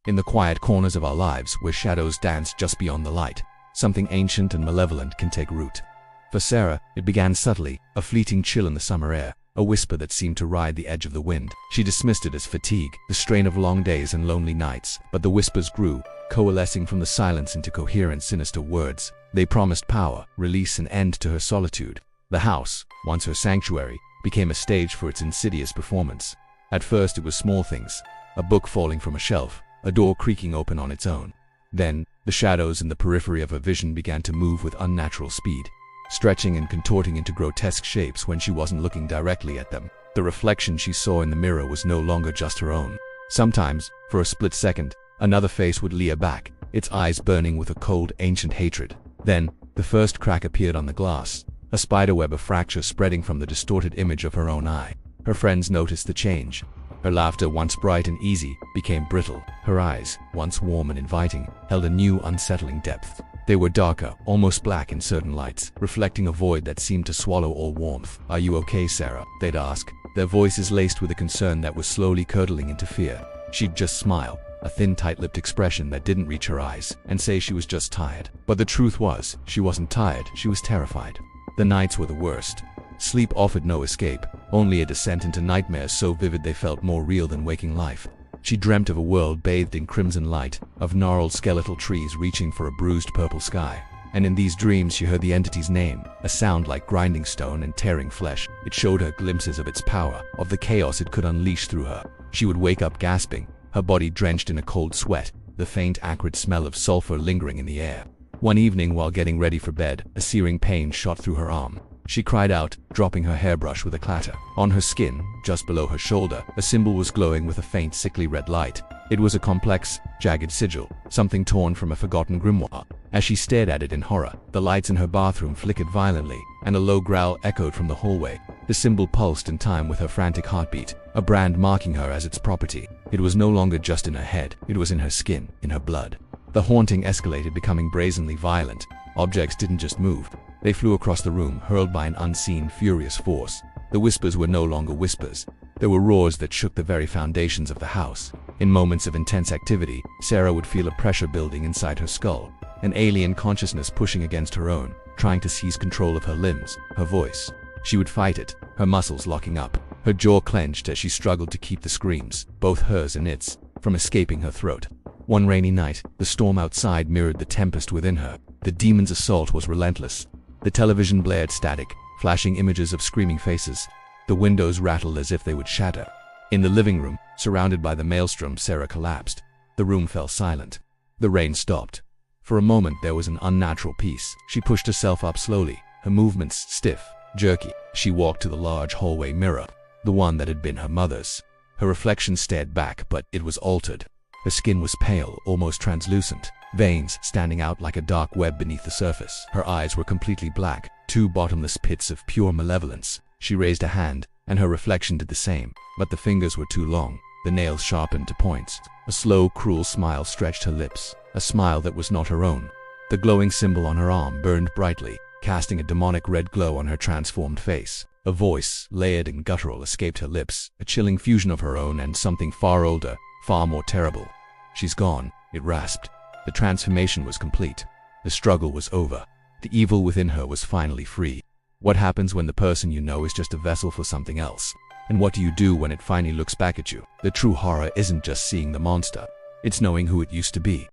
in the quiet corners of our lives where shadows dance just beyond the light, something ancient and malevolent can take root. For Sarah, it began subtly, a fleeting chill in the summer air, a whisper that seemed to ride the edge of the wind. She dismissed it as fatigue, the strain of long days and lonely nights, but the whispers grew, coalescing from the silence into coherent, sinister words. They promised power, release, and end to her solitude. The house, once her sanctuary, became a stage for its insidious performance. At first it was small things, a book falling from a shelf, a door creaking open on its own. Then, the shadows in the periphery of her vision began to move with unnatural speed, stretching and contorting into grotesque shapes when she wasn't looking directly at them. The reflection she saw in the mirror was no longer just her own. Sometimes, for a split second, another face would leer back, its eyes burning with a cold, ancient hatred. Then, the first crack appeared on the glass, a spiderweb of fracture spreading from the distorted image of her own eye. Her friends noticed the change. Her laughter, once bright and easy, became brittle. Her eyes, once warm and inviting, held a new, unsettling depth. They were darker, almost black in certain lights, reflecting a void that seemed to swallow all warmth. "Are you okay, Sarah?" they'd ask, their voices laced with a concern that was slowly curdling into fear. She'd just smile, a thin, tight-lipped expression that didn't reach her eyes, and say she was just tired. But the truth was, she wasn't tired, she was terrified. The nights were the worst. Sleep offered no escape, only a descent into nightmares so vivid they felt more real than waking life. She dreamt of a world bathed in crimson light, of gnarled skeletal trees reaching for a bruised purple sky. And in these dreams she heard the entity's name, a sound like grinding stone and tearing flesh. It showed her glimpses of its power, of the chaos it could unleash through her. She would wake up gasping, her body drenched in a cold sweat, the faint acrid smell of sulfur lingering in the air. One evening while getting ready for bed, a searing pain shot through her arm. She cried out, dropping her hairbrush with a clatter. On her skin, just below her shoulder, a symbol was glowing with a faint, sickly red light. It was a complex, jagged sigil, something torn from a forgotten grimoire. As she stared at it in horror, the lights in her bathroom flickered violently, and a low growl echoed from the hallway. The symbol pulsed in time with her frantic heartbeat, a brand marking her as its property. It was no longer just in her head, it was in her skin, in her blood. The haunting escalated, becoming brazenly violent. Objects didn't just move. They flew across the room, hurled by an unseen, furious force. The whispers were no longer whispers. There were roars that shook the very foundations of the house. In moments of intense activity, Sarah would feel a pressure building inside her skull, an alien consciousness pushing against her own, trying to seize control of her limbs, her voice. She would fight it, her muscles locking up, her jaw clenched as she struggled to keep the screams, both hers and its, from escaping her throat. One rainy night, the storm outside mirrored the tempest within her. The demon's assault was relentless. The television blared static, flashing images of screaming faces. The windows rattled as if they would shatter. In the living room, surrounded by the maelstrom, Sarah collapsed. The room fell silent. The rain stopped. For a moment there was an unnatural peace. She pushed herself up slowly, her movements stiff, jerky. She walked to the large hallway mirror, the one that had been her mother's. Her reflection stared back, but it was altered. Her skin was pale, almost translucent, veins standing out like a dark web beneath the surface. Her eyes were completely black, two bottomless pits of pure malevolence. She raised a hand, and her reflection did the same, but the fingers were too long, the nails sharpened to points. A slow, cruel smile stretched her lips, a smile that was not her own. The glowing symbol on her arm burned brightly, casting a demonic red glow on her transformed face. A voice, layered and guttural, escaped her lips, a chilling fusion of her own and something far older, far more terrible. "She's gone," it rasped. The transformation was complete. The struggle was over. The evil within her was finally free. What happens when the person you know is just a vessel for something else? And what do you do when it finally looks back at you? The true horror isn't just seeing the monster. It's knowing who it used to be.